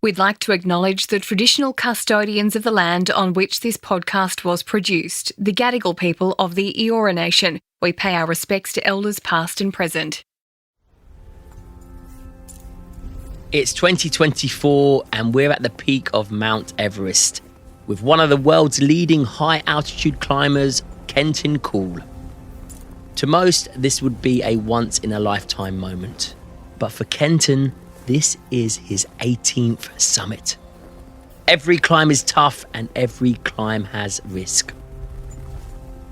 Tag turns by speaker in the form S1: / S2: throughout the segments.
S1: We'd like to acknowledge the traditional custodians of the land on which this podcast was produced, the Gadigal people of the Eora Nation. We pay our respects to elders past and present.
S2: It's 2024 and we're at the peak of Mount Everest with one of the world's leading high-altitude climbers, Kenton Cool. To most, this would be a once-in-a-lifetime moment. But for Kenton, this is his 18th summit. Every climb is tough and every climb has risk.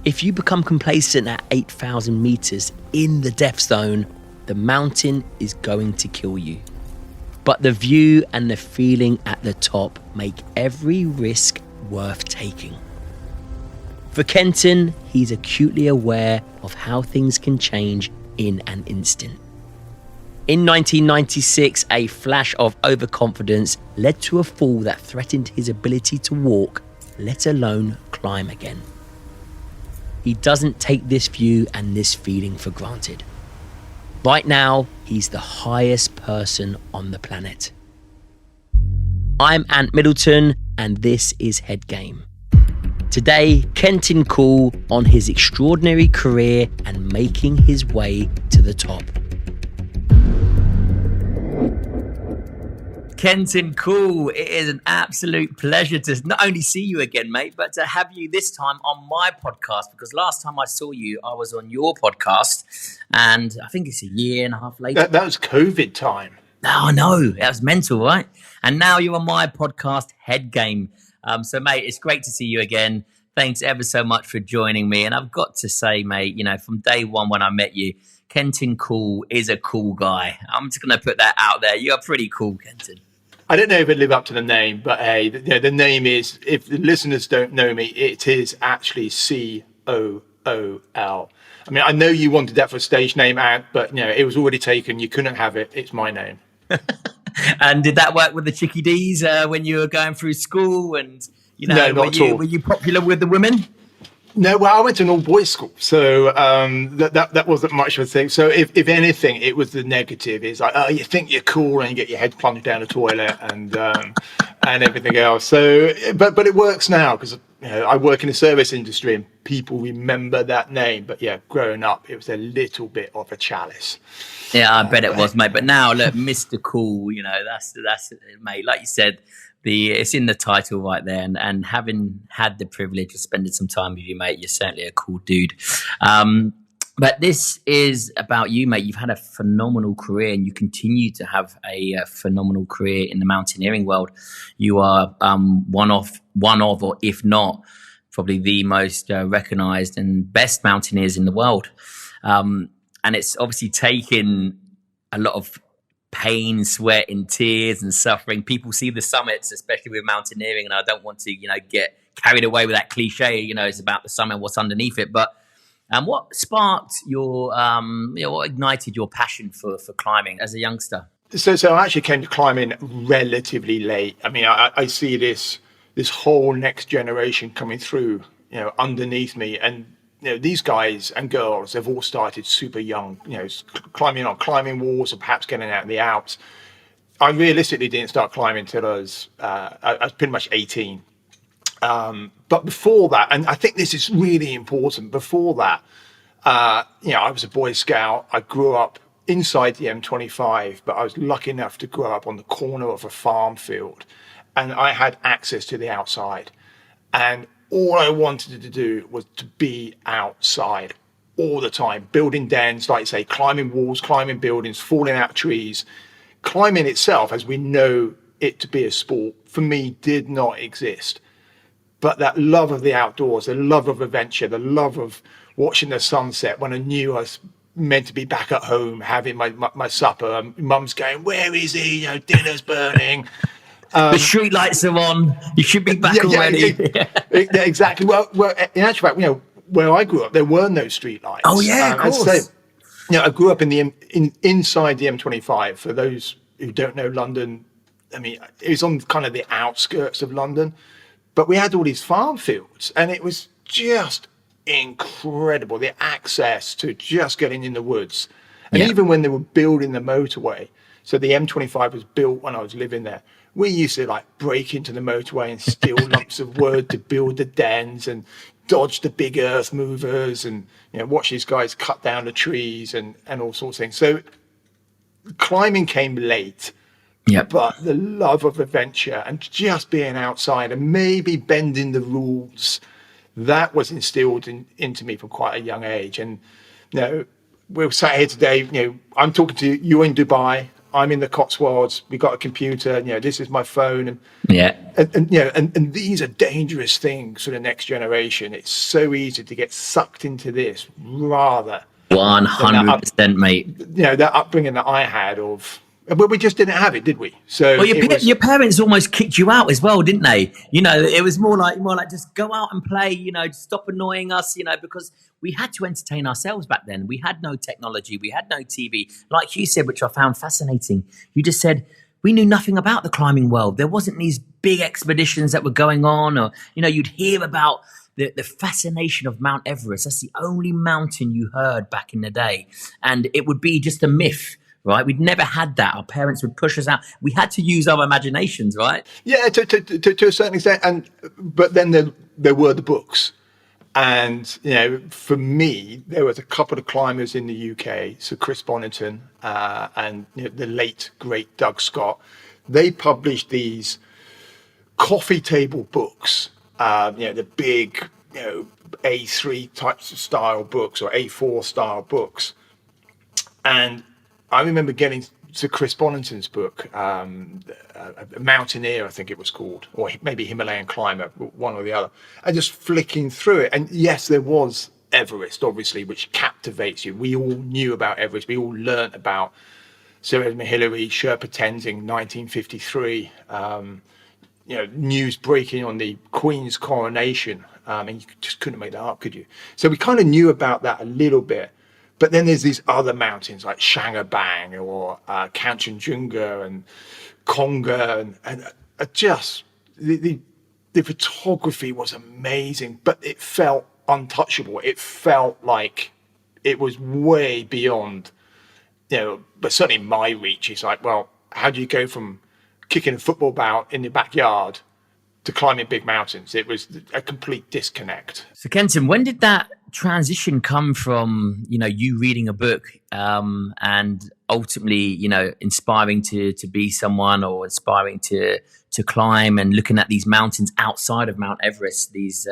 S2: If you become complacent at 8,000 meters in the death zone, the mountain is going to kill you. But the view and the feeling at the top make every risk worth taking. For Kenton, he's acutely aware of how things can change in an instant. In 1996, a flash of overconfidence led to a fall that threatened his ability to walk, let alone climb again. He doesn't take this view and this feeling for granted. Right now, he's the highest person on the planet. I'm Ant Middleton, and this is Head Game. Today, Kenton Cool on his extraordinary career and making his way to the top. Kenton Cool, it is an absolute pleasure to not only see you again, mate, but to have you this time on my podcast, because last time I saw you, I was on your podcast, and I think it's a year and a half later.
S3: That was COVID time.
S2: Oh, no, that was mental, right? And now you're on my podcast, Head Game. So, mate, it's great to see you again. Thanks ever so much for joining me. And I've got to say, mate, you know, from day one when I met you, Kenton Cool is a cool guy. I'm just going to put that out there. You're pretty cool, Kenton.
S3: I don't know if it live up to the name, but hey, the name is, if the listeners don't know me, it is actually COOL. I mean, I know you wanted that for a stage name, Ant, but you know, it was already taken. You couldn't have it. It's my name.
S2: And did that work with the Chickie D's when you were going through school? And you know,
S3: no, not at all.
S2: Were you popular with the women?
S3: No, well, I went to an all-boys school, so that wasn't much of a thing. So if anything, it was the negative. It's like, oh, you think you're cool and you get your head plunged down the toilet and everything else. So, but it works now because you know, I work in the service industry and people remember that name. But yeah, growing up, it was a little bit of a chalice.
S2: Yeah, I bet it was, mate. But now, look, Mr. Cool, you know, that's mate. Like you said. It's in the title right there, and having had the privilege of spending some time with you, mate, you're certainly a cool dude. But this is about you, mate. You've had a phenomenal career, and you continue to have a phenomenal career in the mountaineering world. You are one of, or if not, probably the most recognised and best mountaineers in the world. And it's obviously taken a lot of pain, sweat, and tears and suffering. People see the summits, especially with mountaineering, and I don't want to, you know, get carried away with that cliche. You know, it's about the summit, what's underneath it. But what sparked your, what ignited your passion for climbing as a youngster?
S3: So I actually came to climbing relatively late. I mean, I see this whole next generation coming through, you know, underneath me, and you know, these guys and girls have all started super young, you know, climbing walls or perhaps getting out in the Alps. I realistically didn't start climbing until I was pretty much 18. But before that, and I think this is really important, before that, you know, I was a Boy Scout. I grew up inside the M25, but I was lucky enough to grow up on the corner of a farm field, and I had access to the outside. And all I wanted to do was to be outside all the time, building dens, like you say, climbing walls, climbing buildings, falling out trees. Climbing itself, as we know it to be a sport, for me did not exist. But that love of the outdoors, the love of adventure, the love of watching the sunset when I knew I was meant to be back at home having my supper. Mum's going, "Where is he? You know, dinner's burning."
S2: The street lights are on. You should be back already.
S3: Yeah, exactly. Well, in actual fact, you know, where I grew up, there were no street lights.
S2: Oh yeah, of course.
S3: So, you know, I grew up inside the M25. For those who don't know London, I mean, it was on kind of the outskirts of London, but we had all these farm fields, and it was just incredible, the access to just getting in the woods. And even when they were building the motorway, so the M25 was built when I was living there, We used to like break into the motorway and steal lumps of wood to build the dens and dodge the big earth movers and, you know, watch these guys cut down the trees and all sorts of things. So climbing came late.
S4: Yep.
S3: But the love of adventure and just being outside and maybe bending the rules, that was instilled into me from quite a young age. And, you know, we're sat here today, you know, I'm talking to you, you're in Dubai, I'm in the Cotswolds, we've got a computer, you know, this is my phone. And,
S4: Yeah.
S3: and you know, and these are dangerous things for the next generation. It's so easy to get sucked into this rather
S4: 100%, mate.
S3: you know, that upbringing that I had of, well, we just didn't have it, did we? So
S4: Well, your parents almost kicked you out as well, didn't they? You know, it was more like just go out and play, you know, stop annoying us, you know, because we had to entertain ourselves back then. We had no technology, we had no TV. Like you said, which I found fascinating, you just said we knew nothing about the climbing world. There wasn't these big expeditions that were going on, or, you know, you'd hear about the fascination of Mount Everest. That's the only mountain you heard back in the day. And it would be just a myth. Right, we'd never had that. Our parents would push us out. We had to use our imaginations, right?
S3: Yeah, to a certain extent, but then there were the books, and you know, for me, there was a couple of climbers in the UK, so Chris Bonington and, you know, the late great Doug Scott. They published these coffee table books, you know, the big, you know, A3 types of style books or A4 style books, and I remember getting to Chris Bonington's book, Mountaineer, I think it was called, or maybe Himalayan Climber, one or the other, and just flicking through it. And yes, there was Everest, obviously, which captivates you. We all knew about Everest. We all learnt about Sir Edmund Hillary, Sherpa Tenzing, 1953, you know, news breaking on the Queen's coronation, and you just couldn't make that up, could you? So we kind of knew about that a little bit. But then there's these other mountains like Shangabang or Kanchenjunga and Konga, and just the photography was amazing, but it felt untouchable. It felt like it was way beyond, you know, but certainly my reach. It's like, well, how do you go from kicking a football ball in the backyard to climbing big mountains? It was a complete disconnect.
S4: So Kenton, when did that transition come from, you know, you reading a book and ultimately, you know, inspiring to be someone, or inspiring to climb and looking at these mountains outside of Mount Everest, these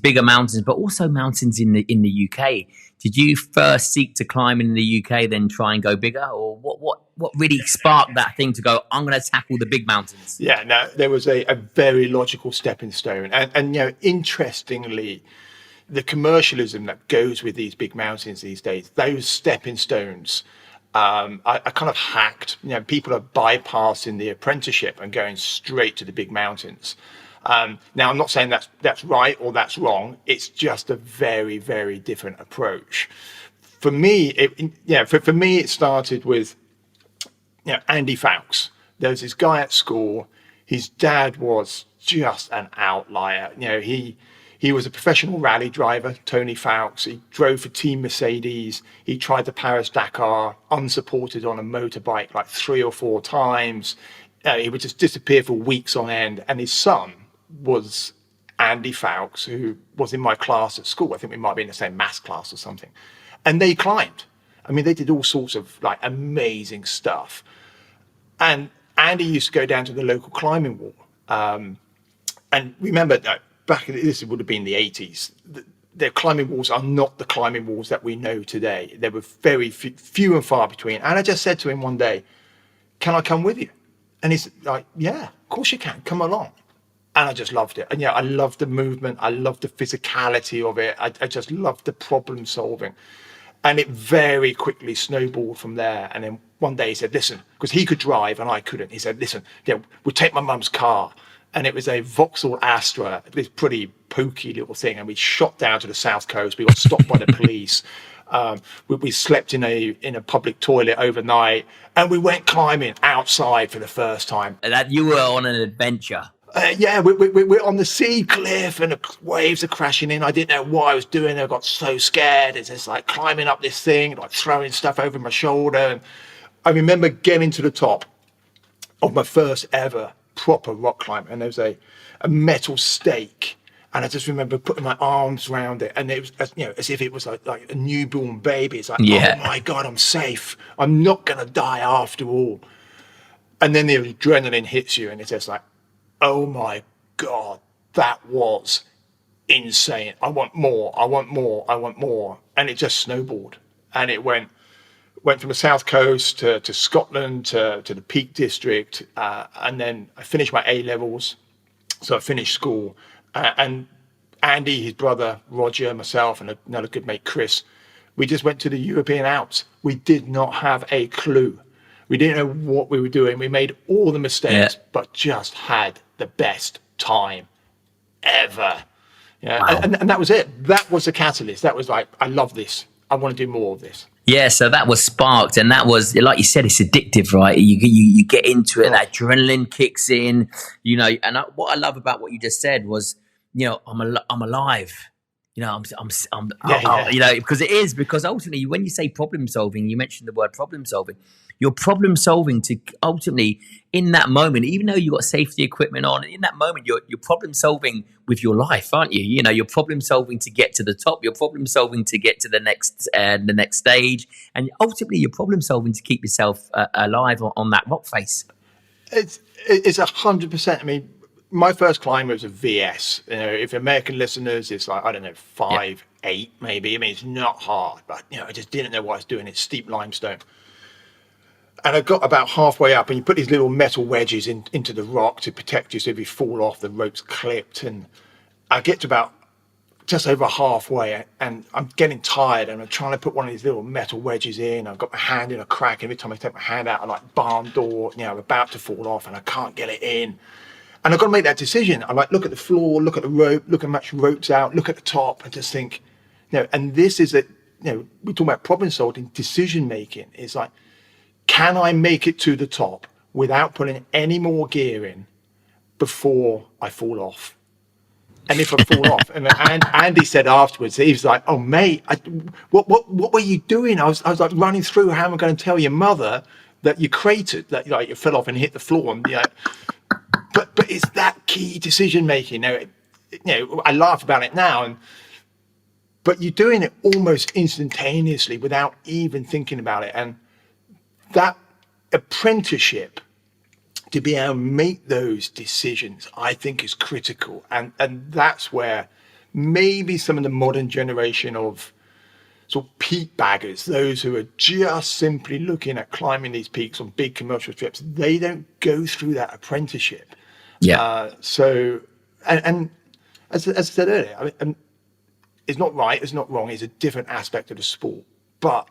S4: bigger mountains, but also mountains in the UK? Did you first seek to climb in the UK, then try and go bigger, or what really sparked that thing to go, I'm going to tackle the big mountains?
S3: Yeah, no, there was a very logical stepping stone, and you know, interestingly, the commercialism that goes with these big mountains these days, those stepping stones, I kind of hacked. You know, people are bypassing the apprenticeship and going straight to the big mountains. Now, I'm not saying that's right or that's wrong. It's just a very, very different approach. For me, for me, it started with, you know, Andy Fowkes. There was this guy at school. His dad was just an outlier. You know, he was a professional rally driver, Tony Fowkes. He drove for Team Mercedes. He tried the Paris-Dakar unsupported on a motorbike like 3 or 4 times. He would just disappear for weeks on end. And his son was Andy Fowkes, who was in my class at school. I think we might be in the same maths class or something. And they climbed. I mean, they did all sorts of like amazing stuff. And Andy used to go down to the local climbing wall. And remember, back in this would have been the 80s. The climbing walls are not the climbing walls that we know today. They were very few and far between. And I just said to him one day, "Can I come with you?" And he's like, "Yeah, of course you can. Come along." And I just loved it. And yeah, I loved the movement. I loved the physicality of it. I just loved the problem solving. And it very quickly snowballed from there. And then one day he said, "Listen," because he could drive and I couldn't. He said, "Listen, yeah, we'll take my mum's car." And it was a Vauxhall Astra, this pretty pokey little thing. And we shot down to the south coast. We got stopped by the police. We slept in a public toilet overnight, and we went climbing outside for the first time.
S4: That you were on an adventure.
S3: Yeah, we're on the sea cliff, and the waves are crashing in. I didn't know what I was doing. I got so scared. It's just like climbing up this thing, like throwing stuff over my shoulder. And I remember getting to the top. of my first ever proper rock climb, and there was a metal stake, and I just remember putting my arms around it, and it was as if it was like a newborn baby. It's like,
S4: Yeah.
S3: oh my God, I'm safe. I'm not gonna die after all. And then the adrenaline hits you, and it's just like, oh my God, that was insane. I want more. I want more. I want more. And it just snowballed, and it went from the south coast to Scotland to the Peak District, and then I finished my A levels. So I finished school, and Andy, his brother Roger, myself, and another good mate Chris, we just went to the European Alps. We did not have a clue. We didn't know what we were doing. We made all the mistakes, but just had the best time ever. Yeah,
S4: Wow.
S3: and that was it. That was the catalyst. That was like, I love this. I want to do more of this.
S4: Yeah, so that was sparked, and that was, like you said, it's addictive, right? You get into it, that adrenaline kicks in, And what I love about what you just said was, I'm alive. Because ultimately, when you say problem solving, you mentioned the word problem solving. You're problem solving to ultimately, in that moment, even though you got safety equipment on, in that moment, you're problem solving with your life, aren't you? You're problem solving to get to the top. You're problem solving to get to the next stage, and ultimately, you're problem solving to keep yourself alive on that rock face.
S3: It's 100%. I mean, my first climb was a VS. If American listeners, it's like, I don't know, 5'8" maybe. I mean, it's not hard, but I just didn't know what I was doing. It's steep limestone. And I got about halfway up, and you put these little metal wedges into the rock to protect you, so if you fall off, the rope's clipped. And I get to about just over halfway, and I'm getting tired, and I'm trying to put one of these little metal wedges in. I've got my hand in a crack. Every time I take my hand out, I'm like barn door, I'm about to fall off, and I can't get it in. And I've got to make that decision. I look at the floor, look at the rope, look how much rope's out, look at the top, and just think, and this is we talk about problem solving, decision making. It's like, can I make it to the top without putting any more gear in before I fall off? And if I fall off, and Andy said afterwards, he was like, "Oh mate, what were you doing?" I was like running through. How am I going to tell your mother that you cratered, that you fell off and hit the floor? And but it's that key decision making. I laugh about it now, but you're doing it almost instantaneously without even thinking about it, and that apprenticeship to be able to make those decisions, I think, is critical. And that's where maybe some of the modern generation of sort of peak baggers, those who are just simply looking at climbing these peaks on big commercial trips, they don't go through that apprenticeship.
S4: Yeah.
S3: And as I said earlier, it's not right, it's not wrong, it's a different aspect of the sport. But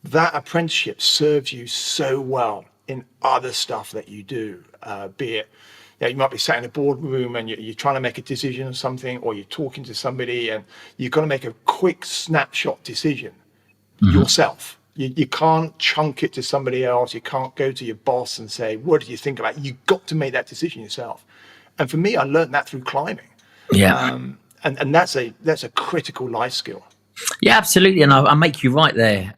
S3: that apprenticeship serves you so well in other stuff that you do, be it, you might be sat in a boardroom and you're trying to make a decision on something, or you're talking to somebody and you've got to make a quick snapshot decision yourself. You can't chunk it to somebody else. You can't go to your boss and say, what do you think about it? You've got to make that decision yourself. And for me, I learned that through climbing.
S4: Yeah.
S3: And that's a critical life skill.
S4: Yeah, absolutely. And I make you right there,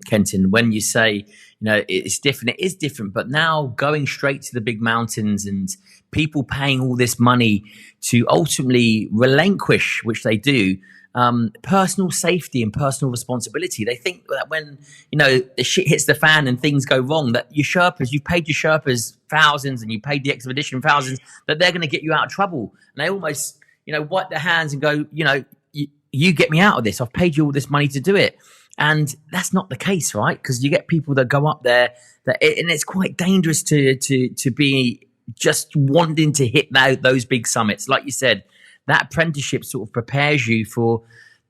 S4: Kenton, when you say, it's different. It is different. But now going straight to the big mountains and people paying all this money to ultimately relinquish, which they do, personal safety and personal responsibility. They think that when, the shit hits the fan and things go wrong, that your Sherpas, you've paid your Sherpas thousands and you paid the expedition thousands, that they're going to get you out of trouble. And they almost, wipe their hands and go, you get me out of this. I've paid you all this money to do it. And that's not the case, right? Because you get people that go up there and it's quite dangerous to be just wanting to hit those big summits. Like you said, that apprenticeship sort of prepares you for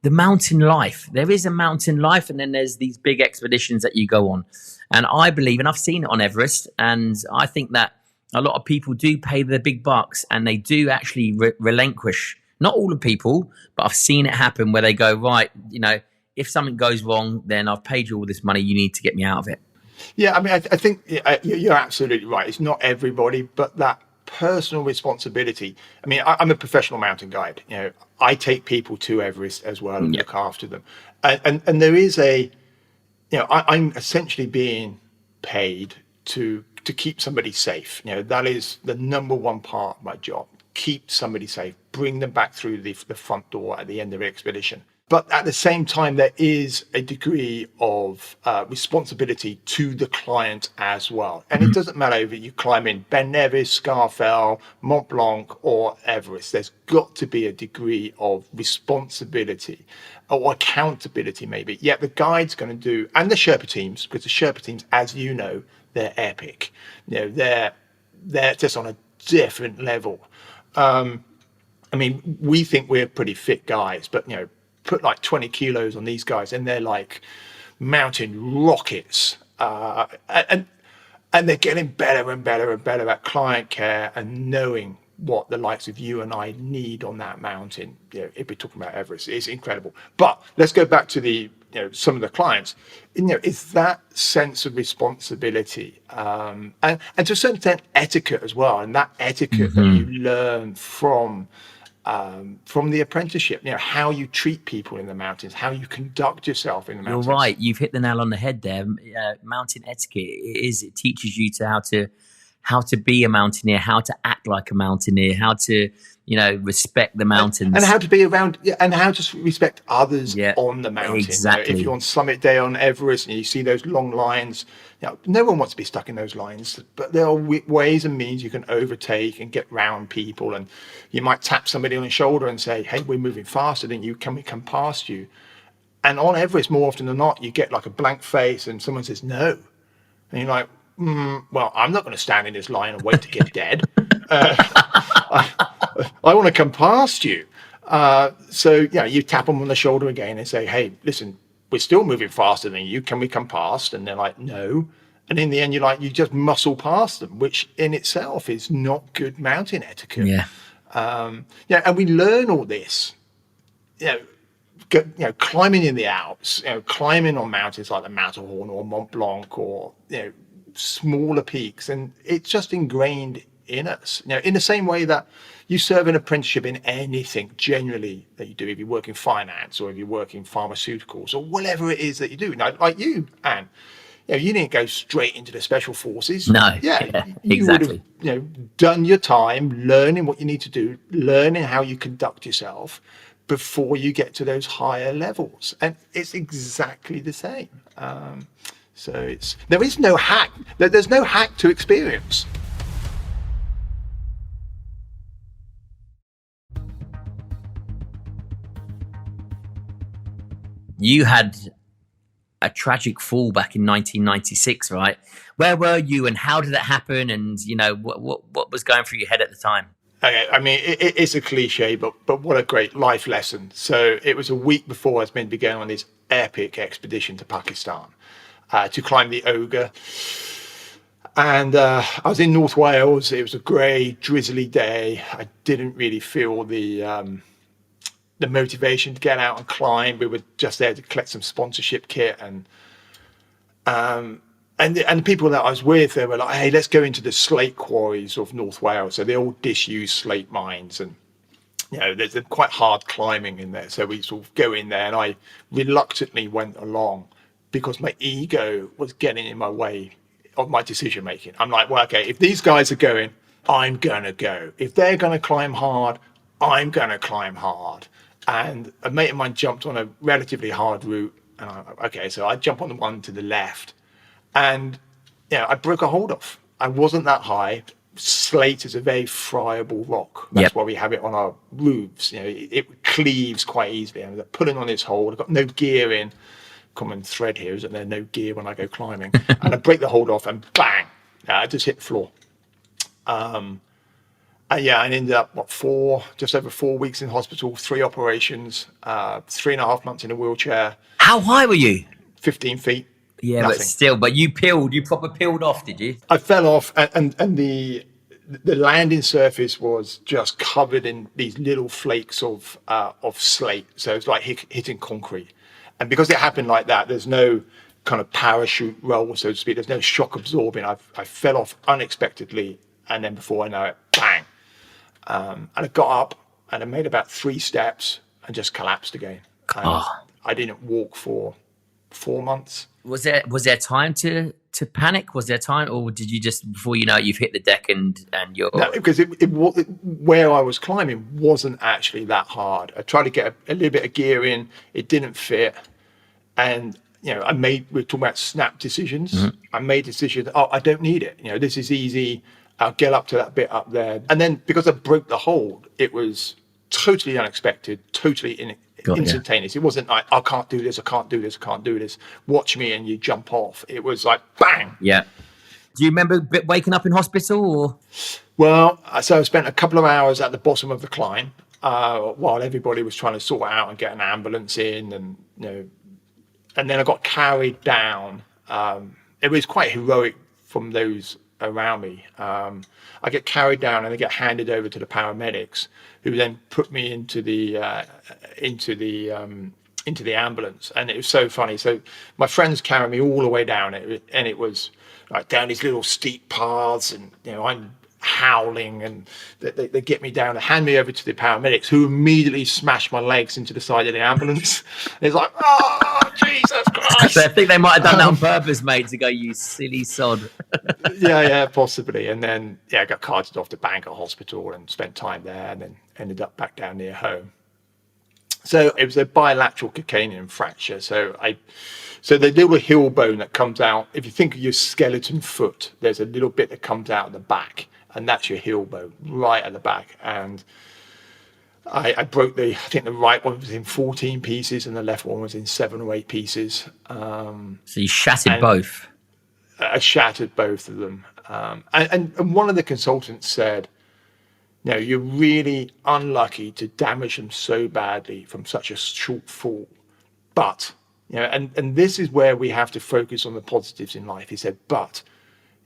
S4: the mountain life. There is a mountain life, and then there's these big expeditions that you go on. And I believe, and I've seen it on Everest, and I think that a lot of people do pay the big bucks and they do actually relinquish. Not all the people, but I've seen it happen where they go, right, if something goes wrong, then I've paid you all this money. You need to get me out of it.
S3: Yeah, I mean, I think you're absolutely right. It's not everybody, but that personal responsibility. I mean, I'm a professional mountain guide. I take people to Everest as well and look after them. And there is I'm essentially being paid to to keep somebody safe. That is the number one part of my job. Keep somebody safe, bring them back through the front door at the end of the expedition. But at the same time, there is a degree of responsibility to the client as well. And it doesn't matter if you climb in Ben Nevis, Scafell, Mont Blanc, or Everest. There's got to be a degree of responsibility or accountability, maybe. Yeah, the guide's going to do, and the Sherpa teams, because the Sherpa teams, as you know, they're epic. They're just on a different level. We think we're pretty fit guys, but put like 20 kilos on these guys and they're like mountain rockets, and they're getting better and better and better at client care and knowing what the likes of you and I need on that mountain. If we're talking about Everest, it's incredible. But let's go back to some of the clients. It's that sense of responsibility, and to a certain extent etiquette as well, and that etiquette that you learn from the apprenticeship, how you treat people in the mountains, how you conduct yourself in the mountains.
S4: You're right. You've hit the nail on the head there. Mountain etiquette it teaches you how to be a mountaineer, how to act like a mountaineer, how to, respect the mountains.
S3: And how to be around, and how to respect others on the mountain.
S4: Exactly.
S3: If you're on summit day on Everest and you see those long lines, no one wants to be stuck in those lines, but there are ways and means you can overtake and get round people. And you might tap somebody on the shoulder and say, hey, we're moving faster than you. Can we come past you? And on Everest, more often than not, you get like a blank face and someone says no. And you're like, well, I'm not going to stand in this line and wait to get dead. I want to come past you. So you tap them on the shoulder again and say, hey, listen, we're still moving faster than you. Can we come past? And they're like, no. And in the end, you just muscle past them, which in itself is not good mountain etiquette.
S4: Yeah.
S3: And we learn all this, climbing in the Alps, climbing on mountains like the Matterhorn or Mont Blanc or, smaller peaks, and it's just ingrained in us. In the same way that you serve an apprenticeship in anything generally that you do, if you work in finance or if you work in pharmaceuticals or whatever it is that you do. Now, like you, Anne, you didn't go straight into the special forces.
S4: No,
S3: you
S4: exactly.
S3: would have, done your time learning what you need to do, learning how you conduct yourself before you get to those higher levels, and it's exactly the same. So there is no hack. There's no hack to experience.
S4: You had a tragic fall back in 1996, right? Where were you and how did it happen? And, what was going through your head at the time?
S3: Okay, it's a cliche, but what a great life lesson. So it was a week before I was meant to be going on this epic expedition to Pakistan to climb the Ogre. And I was in North Wales. It was a grey, drizzly day. I didn't really feel the motivation to get out and climb. We were just there to collect some sponsorship kit, and the people that I was with, they were like, hey, let's go into the slate quarries of North Wales. So they're all disused slate mines, and there's quite hard climbing in there. So we sort of go in there, and I reluctantly went along because my ego was getting in my way of my decision making. I'm like, well, okay, if these guys are going, I'm gonna go. If they're gonna climb hard, I'm gonna climb hard. And a mate of mine jumped on a relatively hard route, and so I jump on the one to the left, and I broke a hold off. I wasn't that high. Slate is a very friable rock. That's why we have it on our roofs. It cleaves quite easily. And they're pulling on this hold. I've got no gear in. Common thread here is that there's no gear when I go climbing. And I break the hold off and bang, I just hit the floor. I ended up just over 4 weeks in hospital, 3 operations, 3.5 months in a wheelchair.
S4: How high were you?
S3: 15 feet.
S4: Yeah,
S3: nothing.
S4: but you proper peeled off, did you?
S3: I fell off, and the landing surface was just covered in these little flakes of slate. So it's like hitting concrete. And because it happened like that, there's no kind of parachute roll, so to speak. There's no shock absorbing. I fell off unexpectedly, and then before I know it, bang. And I got up, and I made about 3 steps and just collapsed again. I didn't walk for 4 months.
S4: Was there time to to panic? Was there time, or did you just, before you know it, you've hit the deck and you're...
S3: No, because where I was climbing wasn't actually that hard. I tried to get a little bit of gear in. It didn't fit. And, we're talking about snap decisions.
S4: Mm-hmm.
S3: I made decisions. Oh, I don't need it. This is easy. I'll get up to that bit up there. And then because I broke the hold, it was totally unexpected, totally instantaneous. It wasn't like, I can't do this, I can't do this, I can't do this. Watch me and you jump off. It was like, bang.
S4: Yeah. Do you remember waking up in hospital or?
S3: Well, so I spent a couple of hours at the bottom of the climb while everybody was trying to sort out and get an ambulance in, and and then I got carried down. It was quite heroic from those around me. I get carried down and I get handed over to the paramedics, who then put me into the ambulance. And it was so funny. So my friends carried me all the way down, and it was like down these little steep paths, and I'm howling, and they get me down and hand me over to the paramedics, who immediately smashed my legs into the side of the ambulance. It's like, oh, Jesus Christ.
S4: I think they might have done that on purpose, mate, to go, you silly sod.
S3: yeah, possibly. And then, I got carted off to Bangor Hospital and spent time there, and then ended up back down near home. So it was a bilateral calcaneum fracture. So the little heel bone that comes out, if you think of your skeleton foot, there's a little bit that comes out of the back, and that's your heel bone right at the back. And I broke I think the right one was in 14 pieces and the left one was in 7 or 8 pieces.
S4: So you shattered both?
S3: I shattered both of them. And one of the consultants said, you're really unlucky to damage them so badly from such a short fall. But, and this is where we have to focus on the positives in life. He said, but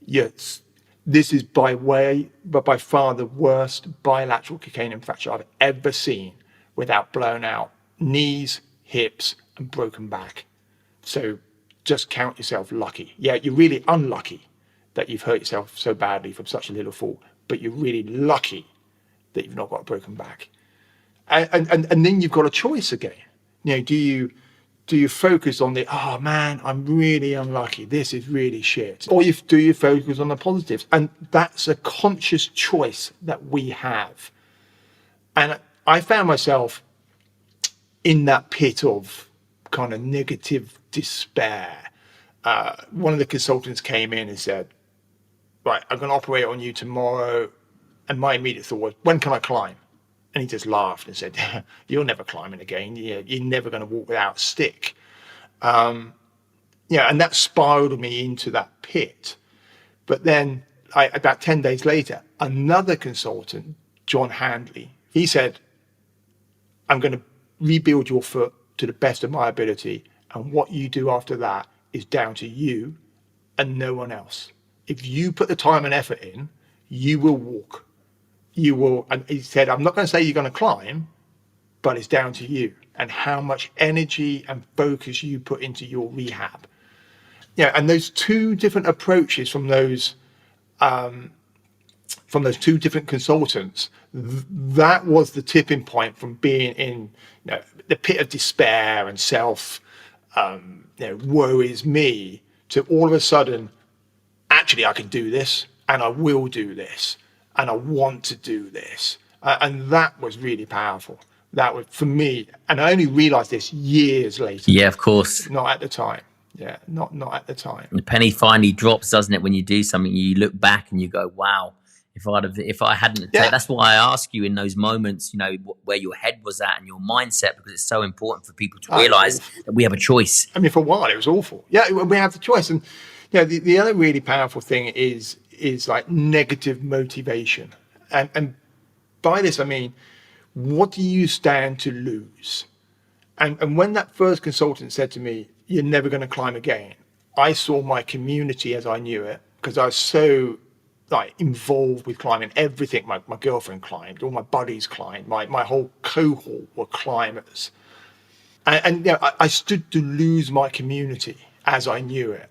S3: yes, this is by far the worst bilateral calcaneum fracture I've ever seen without blown out knees, hips, and broken back. So just count yourself lucky. Yeah, you're really unlucky that you've hurt yourself so badly from such a little fall, but you're really lucky that you've not got a broken back. And then you've got a choice again. Do you focus on oh man, I'm really unlucky, this is really shit? Or do you focus on the positives? And that's a conscious choice that we have. And I found myself in that pit of kind of negative despair. One of the consultants came in and said, right, I'm going to operate on you tomorrow. And my immediate thought was, when can I climb? And he just laughed and said, you're never climbing again. You're never going to walk without a stick. And that spiraled me into that pit. But then about 10 days later, another consultant, John Handley, he said, I'm going to rebuild your foot to the best of my ability. And what you do after that is down to you and no one else. If you put the time and effort in, you will walk. You will, and he said, I'm not going to say you're going to climb, but it's down to you and how much energy and focus you put into your rehab. And those two different approaches from those two different consultants, that was the tipping point from being in the pit of despair and self, woe is me, to all of a sudden, actually I can do this and I will do this. And I want to do this. And that was really powerful. That was, for me, and I only realized this years later.
S4: Yeah, of course.
S3: Not at the time. Yeah, not at the time.
S4: The penny finally drops, doesn't it? When you do something, you look back and you go, wow, if I hadn't, that's why I ask you in those moments, where your head was at and your mindset, because it's so important for people to realize that we have a choice.
S3: I mean, for a while, it was awful. Yeah, we have the choice. And the other really powerful thing is like negative motivation. And by this, I mean, what do you stand to lose? And when that first consultant said to me, you're never going to climb again, I saw my community as I knew it, because I was so involved with climbing. Everything, my girlfriend climbed, all my buddies climbed, my whole cohort were climbers. And I stood to lose my community as I knew it.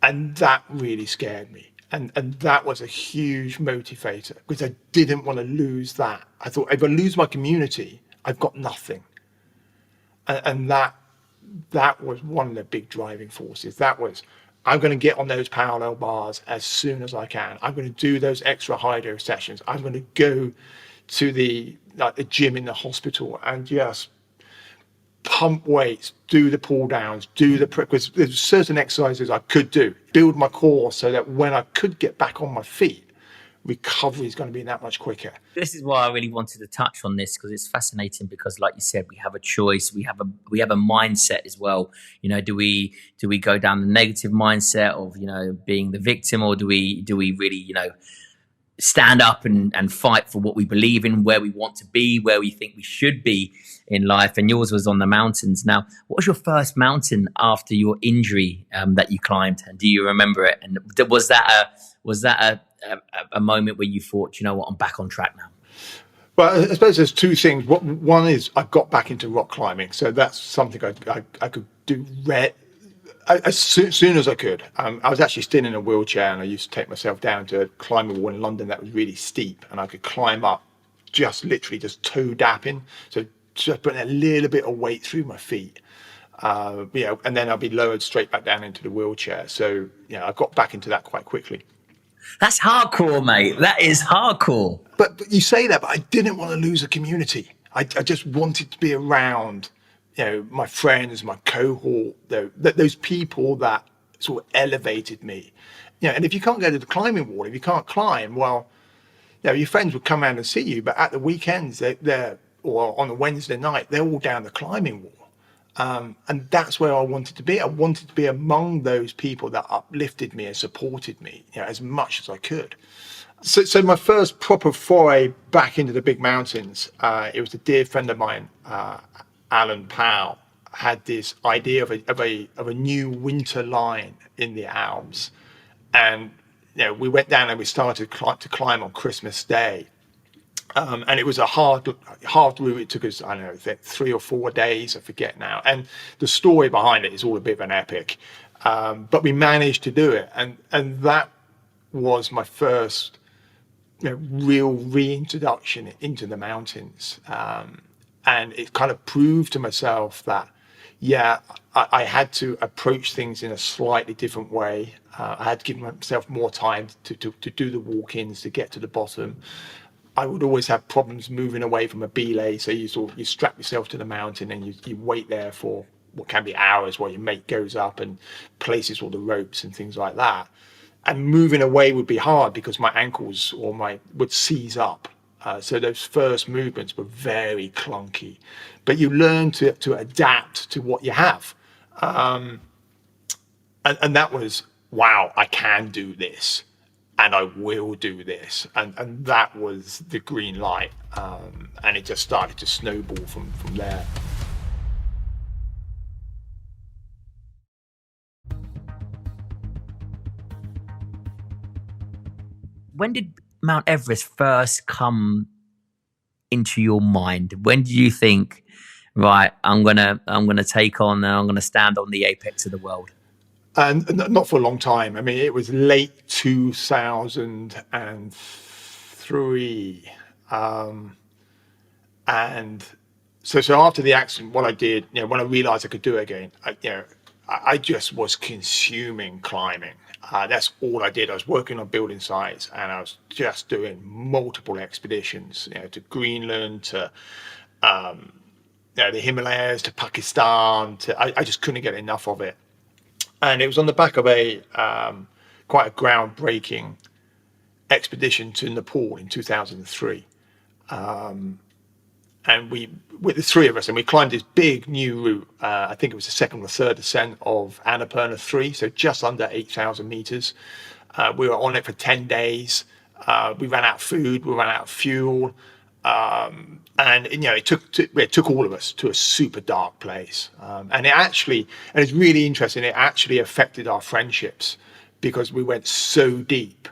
S3: And that really scared me. And that was a huge motivator, because I didn't want to lose that. I thought, if I lose my community, I've got nothing. And that was one of the big driving forces. That was, I'm going to get on those parallel bars as soon as I can. I'm going to do those extra hydro sessions. I'm going to go to the gym in the hospital and just pump weights, do the pull downs, because there's certain exercises I could do, build my core so that when I could get back on my feet, recovery is going to be that much quicker.
S4: This is why I really wanted to touch on this, because it's fascinating, because like you said, we have a choice, we have a mindset as well. You know, do we go down the negative mindset of, you know, being the victim, or do we really, you know, stand up and fight for what we believe in, where we want to be, where we think we should be in life? And yours was on the mountains. Now, what was your first mountain after your injury that you climbed? And do you remember it? And was that a moment where you thought, you know what, I'm back on track now?
S3: Well, I suppose there's two things. One is I got back into rock climbing, so that's something I could do as soon as I could. I was actually still in a wheelchair, and I used to take myself down to climb a wall in London that was really steep, and I could climb up literally just toe dapping, so just putting a little bit of weight through my feet, and then I'll be lowered straight back down into the wheelchair. So I got back into that quite quickly.
S4: That's hardcore, mate. That is hardcore.
S3: But you say that, but I didn't want to lose a community. I just wanted to be around, my friends, my cohort, those people that sort of elevated me. And if you can't go to the climbing wall, if you can't climb, well, your friends would come around and see you, but at the weekends, or on a Wednesday night, they're all down the climbing wall. And that's where I wanted to be. I wanted to be among those people that uplifted me and supported me, as much as I could. So my first proper foray back into the big mountains, it was a dear friend of mine, Alan Powell, had this idea of a new winter line in the Alps. And we went down and we started to climb on Christmas Day. And it was a hard route. It took us, I don't know, 3 or 4 days, I forget now. And the story behind it is all a bit of an epic. But we managed to do it. And that was my first real reintroduction into the mountains. And it kind of proved to myself that, I had to approach things in a slightly different way. I had to give myself more time to do the walk-ins, to get to the bottom. I would always have problems moving away from a belay, so you strap yourself to the mountain and you wait there for what can be hours while your mate goes up and places all the ropes and things like that. And moving away would be hard because my ankles would seize up. So those first movements were very clunky, but you learn to adapt to what you have. And that was, wow, I can do this. And I will do this. And that was the green light. And it just started to snowball from there.
S4: When did Mount Everest first come into your mind? When did you think, right, I'm gonna take on, I'm gonna stand on the apex of the world?
S3: And not for a long time. I mean, it was late 2003. And so after the accident, what I did, when I realized I could do it again, I just was consuming climbing. That's all I did. I was working on building sites, and I was just doing multiple expeditions, to Greenland, to the Himalayas, to Pakistan. I just couldn't get enough of it. And it was on the back of quite a groundbreaking expedition to Nepal in 2003. And with the three of us, and we climbed this big new route. I think it was the second or third ascent of Annapurna 3, so just under 8,000 meters. We were on it for 10 days. We ran out of food, we ran out of fuel. And it took all of us to a super dark place. And it's really interesting, it actually affected our friendships because we went so deep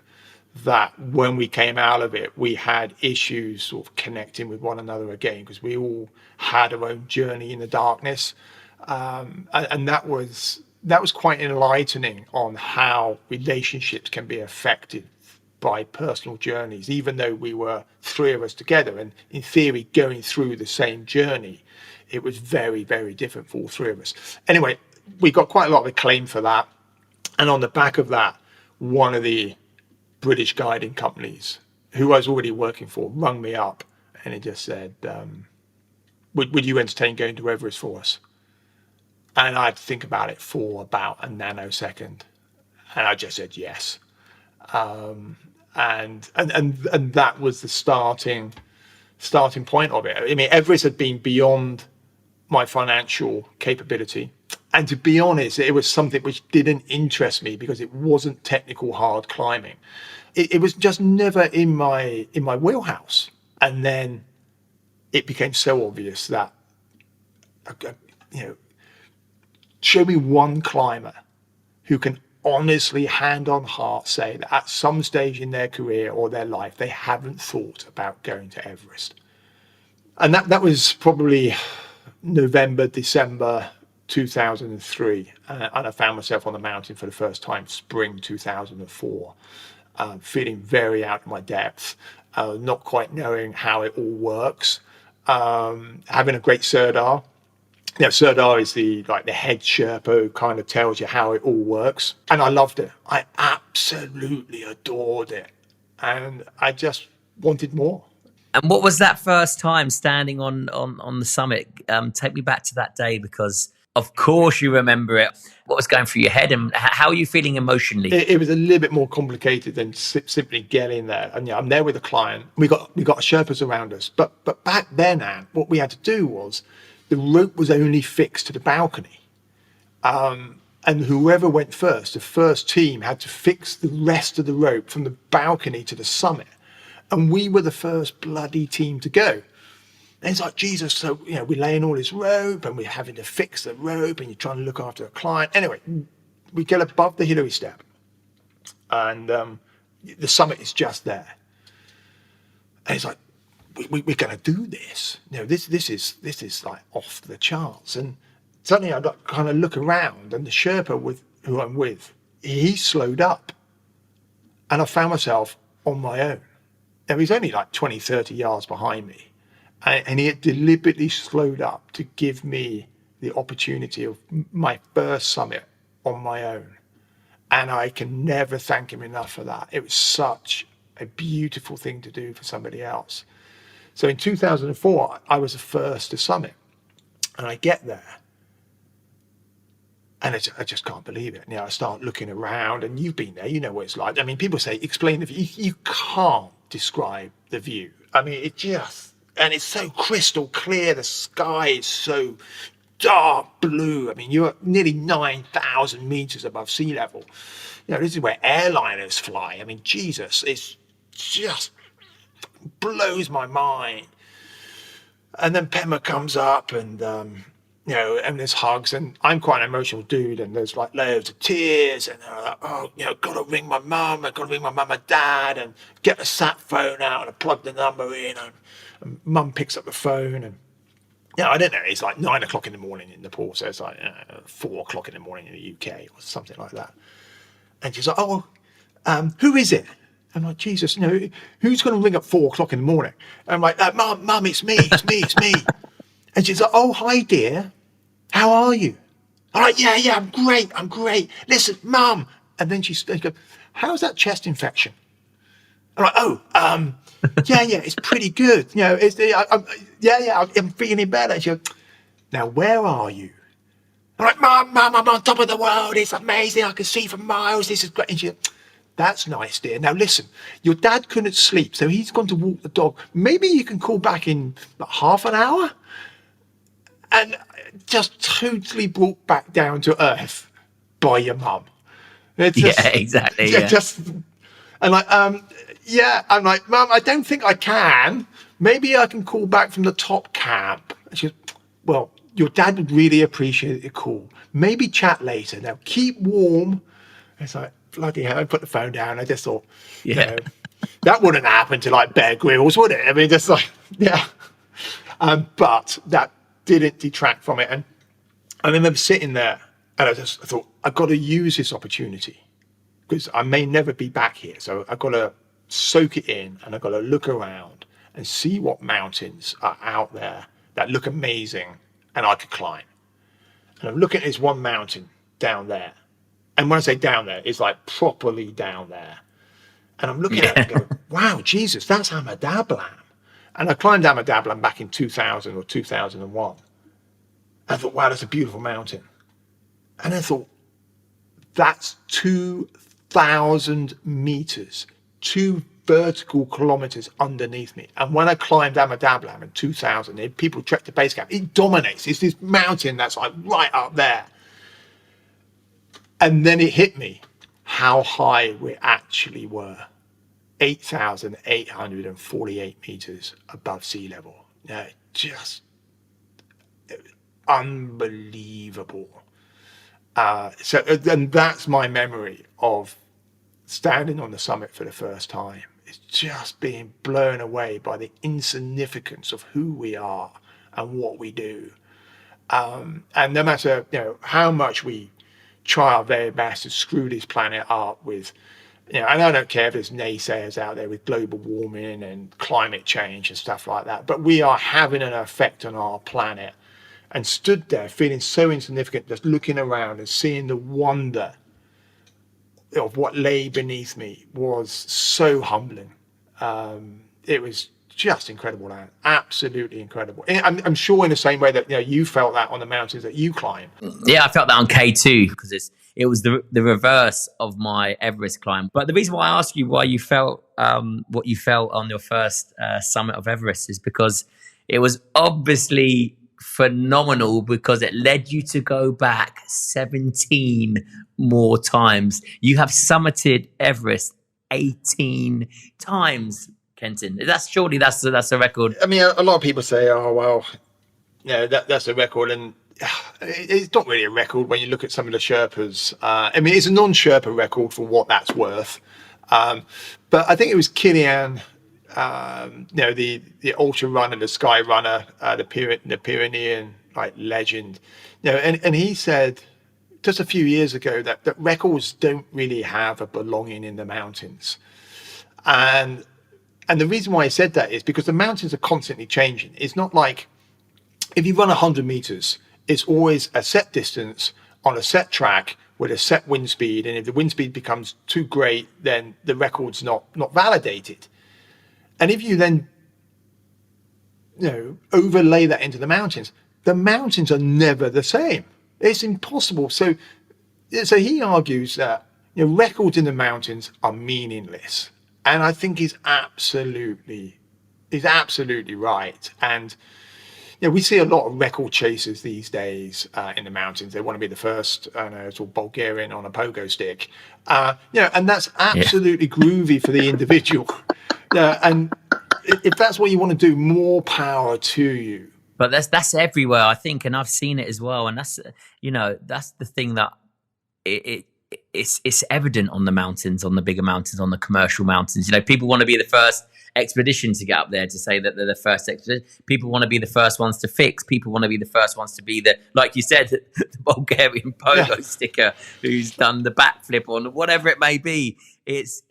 S3: that when we came out of it, we had issues sort of connecting with one another again because we all had our own journey in the darkness. And that was quite enlightening on how relationships can be affected by personal journeys, even though we were three of us together and in theory going through the same journey, it was very, very different for all three of us. Anyway, we got quite a lot of acclaim for that. And on the back of that, one of the British guiding companies who I was already working for rung me up, and he just said, would you entertain going to Everest for us? And I had to think about it for about a nanosecond, and I just said yes. And that was the starting point of it. I mean, Everest had been beyond my financial capability, and to be honest, it was something which didn't interest me because it wasn't technical hard climbing. It was just never in my wheelhouse. And then it became so obvious that, show me one climber who can honestly, hand on heart, say that at some stage in their career or their life, they haven't thought about going to Everest. And that was probably November, December 2003. And I found myself on the mountain for the first time, spring 2004, feeling very out of my depth, not quite knowing how it all works, having a great Sirdar. Sirdar is the head Sherpa who kind of tells you how it all works. And I loved it. I absolutely adored it. And I just wanted more.
S4: And what was that first time standing on the summit? Take me back to that day, because of course you remember it. What was going through your head, and how are you feeling emotionally?
S3: It was a little bit more complicated than simply getting there. And I'm there with a client. We got Sherpas around us. But back then, Anne, what we had to do was, the rope was only fixed to the balcony. And whoever went first, the first team had to fix the rest of the rope from the balcony to the summit. And we were the first bloody team to go. And it's like, Jesus, so, we're laying all this rope and we're having to fix the rope and you're trying to look after a client. Anyway, we get above the Hillary step and the summit is just there. And it's like, we're going to do this. This is like off the charts. And suddenly I kind of look around, and the Sherpa who I'm with, he slowed up, and I found myself on my own. Now he's only like 20, 30 yards behind me, and he had deliberately slowed up to give me the opportunity of my first summit on my own. And I can never thank him enough for that. It was such a beautiful thing to do for somebody else. So in 2004, I was the first to summit, and I get there, and I just can't believe it. I start looking around, and you've been there, you know what it's like. I mean, people say, explain the view. You can't describe the view. I mean, and it's so crystal clear. The sky is so dark blue. I mean, you're nearly 9,000 meters above sea level. This is where airliners fly. I mean, Jesus, it's just blows my mind. And then Pema comes up, and and there's hugs, and I'm quite an emotional dude, and there's like loads of tears, and gotta ring my mum, I gotta ring my mum and dad, and get the sat phone out, and I plug the number in, and mum picks up the phone, and I don't know, it's like 9 o'clock in the morning in Nepal, so it's like 4 o'clock in the morning in the UK or something like that. And she's like, who is it? I'm like, Jesus, who's going to ring at 4 o'clock in the morning? And I'm like, Mum, it's me. And she's like, oh, hi, dear. How are you? I'm like, yeah, I'm great. Listen, Mum. And then she goes, how's that chest infection? I'm like, yeah, it's pretty good. I'm feeling better. And she goes, now, where are you? I'm like, Mum, I'm on top of the world. It's amazing. I can see for miles. This is great. And she goes, that's nice, dear. Now, listen, your dad couldn't sleep, so he's gone to walk the dog. Maybe you can call back in about half an hour? And just totally brought back down to earth by your mum.
S4: Exactly.
S3: And like, I'm like, Mum, I don't think I can. Maybe I can call back from the top camp. And she goes, well, your dad would really appreciate the call. Maybe chat later. Now, keep warm. It's like, bloody hell, I put the phone down. I just thought, that wouldn't happen to like Bear Grylls, would it? I mean, just like, but that didn't detract from it. And I remember sitting there, and I thought, I've got to use this opportunity because I may never be back here. So I've got to soak it in, and I've got to look around and see what mountains are out there that look amazing and I could climb. And I'm looking at this one mountain down there, And when I say down there, it's like properly down there. And I'm looking at it and going, wow, Jesus, that's Amadablam. And I climbed Amadablam back in 2000 or 2001. I thought, wow, that's a beautiful mountain. And I thought, that's 2,000 meters, 2 vertical kilometers underneath me. And when I climbed Amadablam in 2000, people trek to base camp. It dominates. It's this mountain that's like right up there. And then it hit me how high we actually were. 8,848 meters above sea level. Yeah, just unbelievable. And that's my memory of standing on the summit for the first time. It's just being blown away by the insignificance of who we are and what we do. And no matter how much we try our very best to screw this planet up with, and I don't care if there's naysayers out there with global warming and climate change and stuff like that, but we are having an effect on our planet. And stood there feeling so insignificant, just looking around and seeing the wonder of what lay beneath me was so humbling. It was just incredible, Anne. Absolutely incredible. I'm sure in the same way that you felt that on the mountains that you climb.
S4: Yeah, I felt that on K2 because it was the reverse of my Everest climb. But the reason why I ask you why you felt what you felt on your first summit of Everest is because it was obviously phenomenal, because it led you to go back 17 more times. You have summited Everest 18 times, Kenton. That's a record.
S3: I mean, a lot of people say, "Oh well, that's a record," and it's not really a record when you look at some of the Sherpas. I mean, it's a non-Sherpa record for what that's worth. But I think it was Kilian, the ultra runner, the sky runner, the Pyrenean legend, and he said just a few years ago that records don't really have a belonging in the mountains, and the reason why he said that is because the mountains are constantly changing. It's not like if you run 100 meters, it's always a set distance on a set track with a set wind speed, and if the wind speed becomes too great, then the record's not validated. And if you then, overlay that into the mountains are never the same. It's impossible. So he argues that records in the mountains are meaningless, and I think he's absolutely right. And we see a lot of record chasers these days in the mountains. They want to be the first, sort of Bulgarian on a pogo stick, and that's absolutely groovy for the individual. And if that's what you want to do, more power to you.
S4: But that's everywhere, I think, and I've seen it as well. And that's that's the thing that it's evident on the mountains, on the bigger mountains, on the commercial mountains. People want to be the first expedition to get up there, to say that they're the first expedition. People want to be the first ones to fix. People want to be the first ones to be like you said, the Bulgarian pogo sticker who's done the backflip on whatever it may be. It's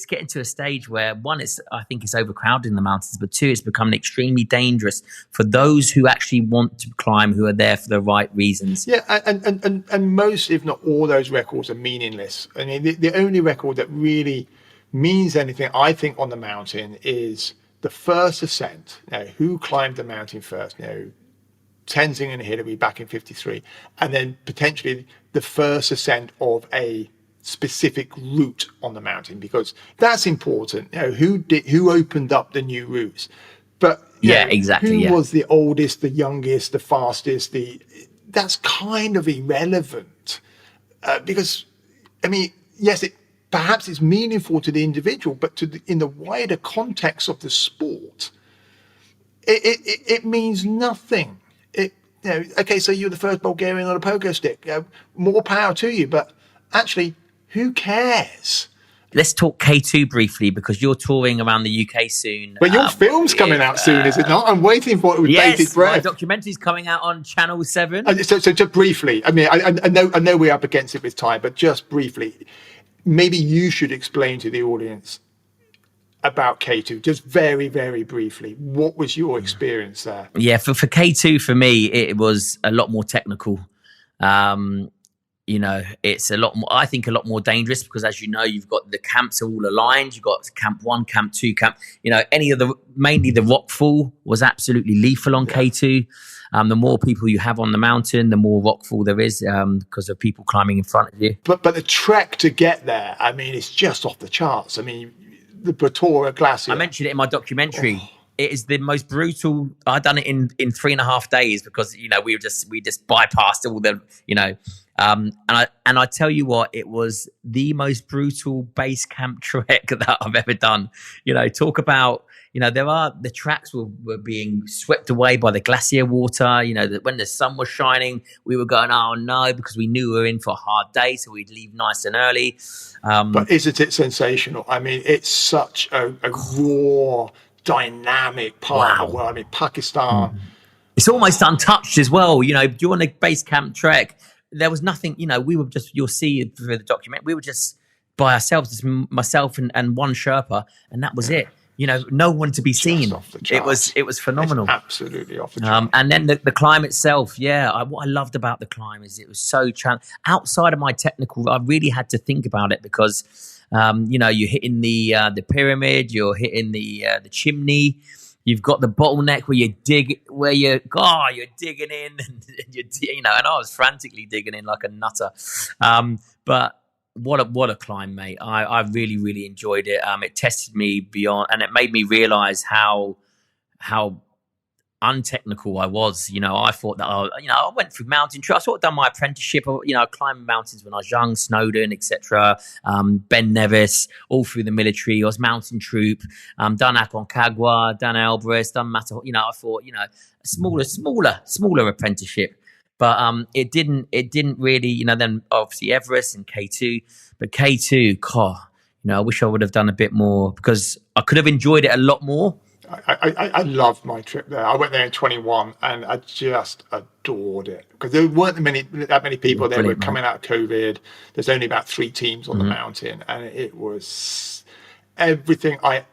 S4: getting to a stage where, one, I think it's overcrowded in the mountains, but two, it's becoming extremely dangerous for those who actually want to climb, who are there for the right reasons.
S3: Yeah, and most, if not all, those records are meaningless. I mean, the only record that really means anything, I think, on the mountain is the first ascent. Who climbed the mountain first? Tenzing and Hillary back in 53, and then potentially the first ascent of a specific route on the mountain, because that's important. Who opened up the new routes? But
S4: exactly.
S3: Who was the oldest, the youngest, the fastest? That's kind of irrelevant, because I mean, yes, perhaps it's meaningful to the individual, but in the wider context of the sport, it means nothing. Okay, so you're the first Bulgarian on a pogo stick. More power to you, but actually, who cares?
S4: Let's talk K2 briefly, because you're touring around the UK soon.
S3: But your film's coming out soon, is it not? I'm waiting for it with bated breath.
S4: Yes, my documentary's coming out on Channel 7.
S3: So just briefly, I mean, I know we're up against it with time, but just briefly, maybe you should explain to the audience about K2, just very, very briefly. What was your experience there? Yeah,
S4: for K2, for me, it was a lot more technical. you know, it's a lot more, I think, a lot more dangerous because, as you know, you've got the camps are all aligned. You've got camp 1, camp 2, mainly the rockfall was absolutely lethal on K2. The more people you have on the mountain, the more rockfall there is because of people climbing in front of you.
S3: But the trek to get there, I mean, it's just off the charts. I mean, the Pretoria Glacier.
S4: I mentioned it in my documentary. Oh. It is the most brutal. I've done it in 3.5 days because, you know, we just bypassed all the, you know, and I tell you what, it was the most brutal base camp trek that I've ever done. You know, talk about, you know, the tracks were being swept away by the glacier water. You know, that when the sun was shining, we were going, oh no, because we knew we were in for a hard day, so we'd leave nice and early.
S3: But isn't it sensational? I mean, it's such a raw, dynamic part of the world. I mean, Pakistan.
S4: It's almost untouched as well. You know, during a base camp trek, there was nothing, you know, we were just, you'll see through the document, we were just by ourselves, just myself and one Sherpa, and that was it. You know, no one to be seen. It was phenomenal.
S3: It's absolutely off the chart.
S4: And then the climb itself, what I loved about the climb is it was so outside of my technical, I really had to think about it because, you know, you're hitting the pyramid, you're hitting the chimney. You've got the bottleneck where you're digging in, and you know, and I was frantically digging in like a nutter. But what a climb, mate! I really, really enjoyed it. It tested me beyond, and it made me realize how untechnical I was. You know, I thought that I went through mountain trials. I sort of done my apprenticeship. You know, I climbed mountains when I was young, Snowdon, etc. Ben Nevis, all through the military. I was mountain troop. Done Aconcagua, done Elbrus, done Matterhorn. You know, I thought, you know, a smaller apprenticeship. But it didn't really, you know. Then obviously Everest and K2, but K2, you know, I wish I would have done a bit more because I could have enjoyed it a lot more.
S3: I loved my trip there. I went there in 21 and I just adored it because there weren't that many people there. Were coming out of COVID. There's only about 3 teams on the mountain, and it was everything I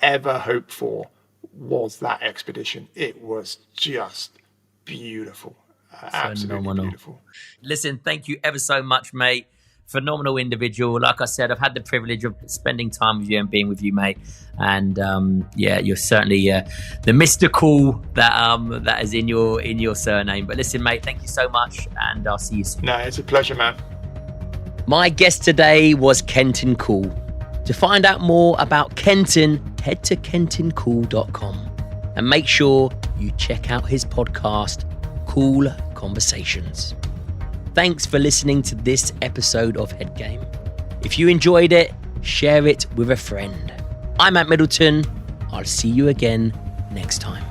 S3: ever hoped for was that expedition. It was just beautiful, absolutely beautiful.
S4: Listen, thank you ever so much, mate. Phenomenal individual. Like I said, I've had the privilege of spending time with you and being with you, mate. And you're certainly the Mr. Cool that is in your surname. But listen, mate, thank you so much, and I'll see you soon.
S3: No, it's a pleasure, man.
S2: My guest today was Kenton Cool. To find out more about Kenton, head to kentoncool.com and make sure you check out his podcast, Cool Conversations. Thanks for listening to this episode of Head Game. If you enjoyed it, share it with a friend. I'm Matt Middleton. I'll see you again next time.